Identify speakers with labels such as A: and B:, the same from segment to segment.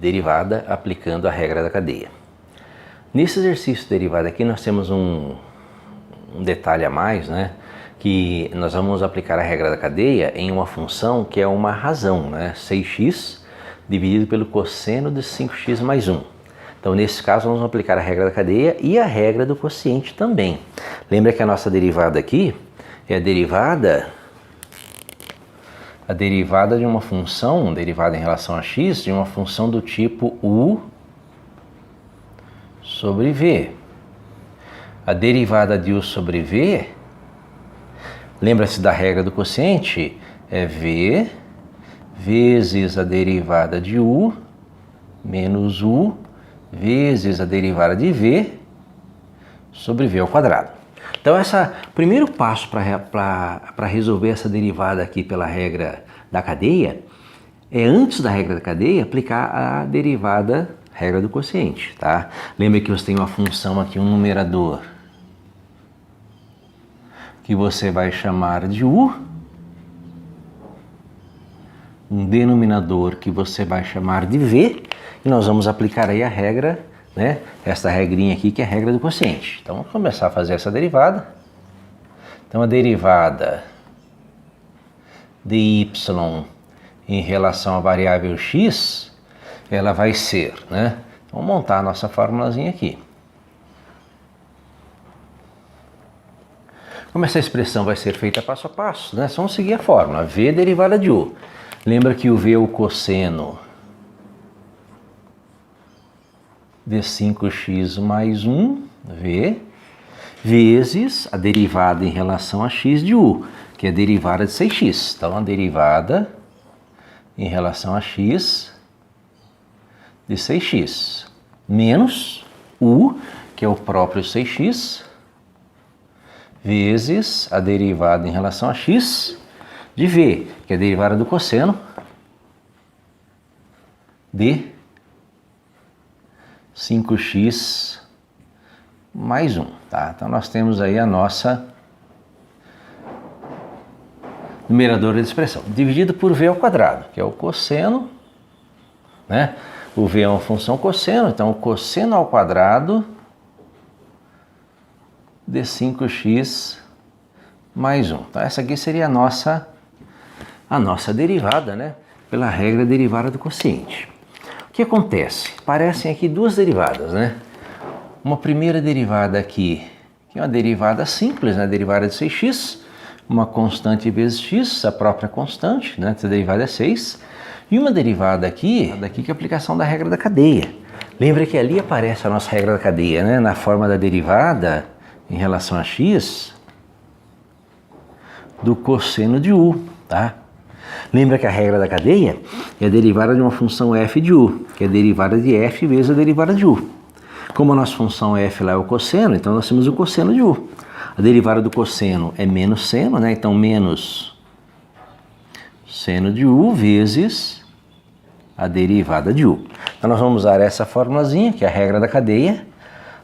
A: derivada aplicando a regra da cadeia. Nesse exercício de derivada aqui nós temos um detalhe a mais, né? Que nós vamos aplicar a regra da cadeia em uma função que é uma razão, né? 6x dividido pelo cosseno de 5x mais 1. Então, nesse caso, nós vamos aplicar a regra da cadeia e a regra do quociente também. Lembra que a nossa derivada aqui é a derivada de uma função, derivada em relação a x, de uma função do tipo u sobre v. A derivada de u sobre v, lembra-se da regra do quociente? É v vezes a derivada de u menos u vezes a derivada de v sobre v ao quadrado. Então, o primeiro passo para resolver essa derivada aqui pela regra da cadeia é, antes da regra da cadeia, aplicar a derivada, regra do quociente, tá? Lembra que você tem uma função aqui, um numerador, que você vai chamar de u, um denominador que você vai chamar de v, e nós vamos aplicar aí a regra, né? Essa regrinha aqui que é a regra do quociente. Então vamos começar a fazer essa derivada. Então a derivada de y em relação à variável x, ela vai ser, né? Vamos montar a nossa formulazinha aqui. Como essa expressão vai ser feita passo a passo, né? Só vamos seguir a fórmula, v derivada de u. Lembra que o v é o cosseno de 5x mais 1, v, vezes a derivada em relação a x de u, que é a derivada de 6x. Então, a derivada em relação a x de 6x, menos u, que é o próprio 6x, vezes a derivada em relação a x de v, que é a derivada do cosseno de 5x mais 1, tá? Então nós temos aí a nossa numeradora de expressão, dividido por v ao quadrado, que é o cosseno, né? O v é uma função cosseno, então o cosseno ao quadrado de 5x mais 1. Então essa aqui seria a nossa derivada, né? Pela regra derivada do quociente. O que acontece? Parecem aqui duas derivadas, né? Uma primeira derivada aqui, que é uma derivada simples, né? Derivada de 6x, uma constante vezes x, a própria constante, né? Essa derivada é 6. E uma derivada aqui que é a aplicação da regra da cadeia. Lembra que ali aparece a nossa regra da cadeia, né? Na forma da derivada em relação a x do cosseno de u, tá? Lembra que a regra da cadeia é a derivada de uma função f de u, que é a derivada de f vezes a derivada de u. Como a nossa função f lá é o cosseno, então nós temos o cosseno de u. A derivada do cosseno é menos seno, né? Então menos seno de u vezes a derivada de u. Então nós vamos usar essa formulazinha, que é a regra da cadeia,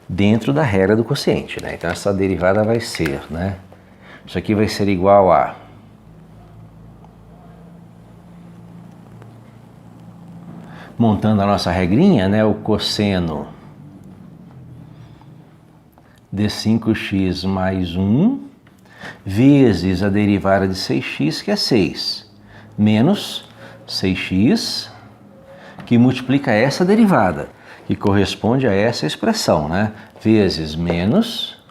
A: dentro da regra do quociente, né? Então essa derivada vai ser, né? Isso aqui vai ser igual a montando a nossa regrinha, né, o cosseno de 5x mais 1 vezes a derivada de 6x, que é 6, menos 6x, que multiplica essa derivada, que corresponde a essa expressão, né, vezes menos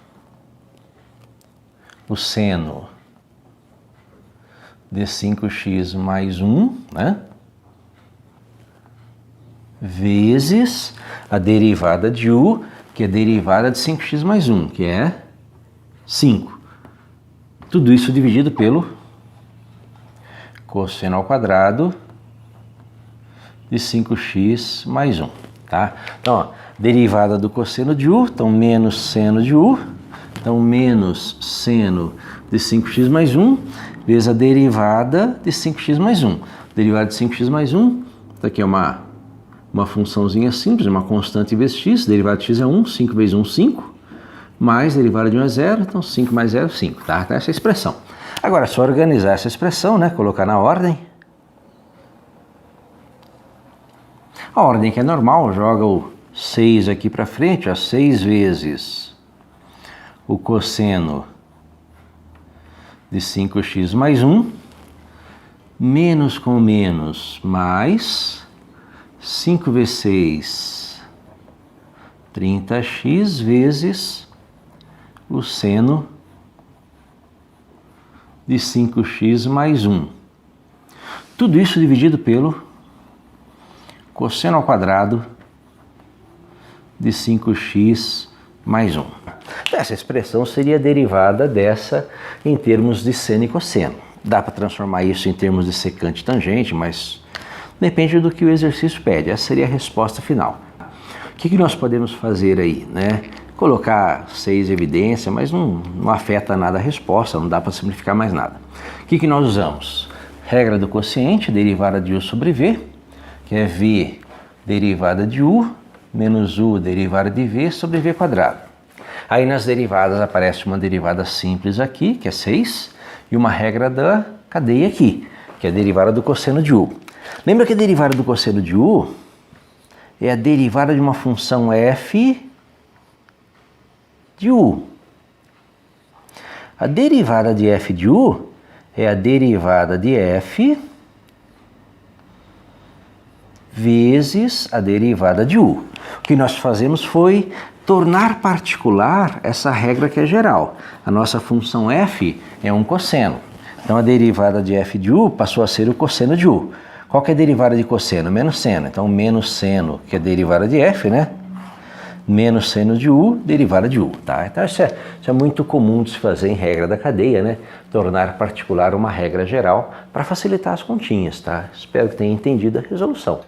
A: o seno de 5x mais 1, né, vezes a derivada de u, que é a derivada de 5x mais 1, que é 5. Tudo isso dividido pelo cosseno ao quadrado de 5x mais 1, tá? Então, ó, derivada do cosseno de u, então menos seno de u, então menos seno de 5x mais 1, vezes a derivada de 5x mais 1. Derivada de 5x mais 1, isso aqui é uma funçãozinha simples, uma constante vezes x, derivada de x é 1, 5 vezes 1, 5, mais derivada de 1 é 0, então 5 mais 0, 5, tá? Então essa é a expressão. Agora é só organizar essa expressão, né? Colocar na ordem. A ordem que é normal, joga o 6 aqui para frente, ó, 6 vezes o cosseno de 5x mais 1, menos com menos, mais 5 vezes 6, 30x vezes o seno de 5x mais 1. Tudo isso dividido pelo cosseno ao quadrado de 5x mais 1. Essa expressão seria derivada dessa em termos de seno e cosseno. Dá para transformar isso em termos de secante e tangente, mas depende do que o exercício pede. Essa seria a resposta final. O que nós podemos fazer aí, né? Colocar 6 evidências, mas não afeta nada a resposta, não dá para simplificar mais nada. O que nós usamos? Regra do quociente, derivada de U sobre V, que é V derivada de U, menos U derivada de V sobre V quadrado. Aí nas derivadas aparece uma derivada simples aqui, que é 6, e uma regra da cadeia aqui, que é a derivada do cosseno de U. Lembra que a derivada do cosseno de U é a derivada de uma função f de U. A derivada de f de U é a derivada de f vezes a derivada de U. O que nós fazemos foi tornar particular essa regra que é geral. A nossa função f é um cosseno. Então a derivada de f de U passou a ser o cosseno de U. Qual que é a derivada de cosseno? Menos seno. Então menos seno, que é a derivada de f, né? Menos seno de U, derivada de U, tá? Então isso é muito comum de se fazer em regra da cadeia, né? Tornar particular uma regra geral para facilitar as continhas, tá? Espero que tenha entendido a resolução.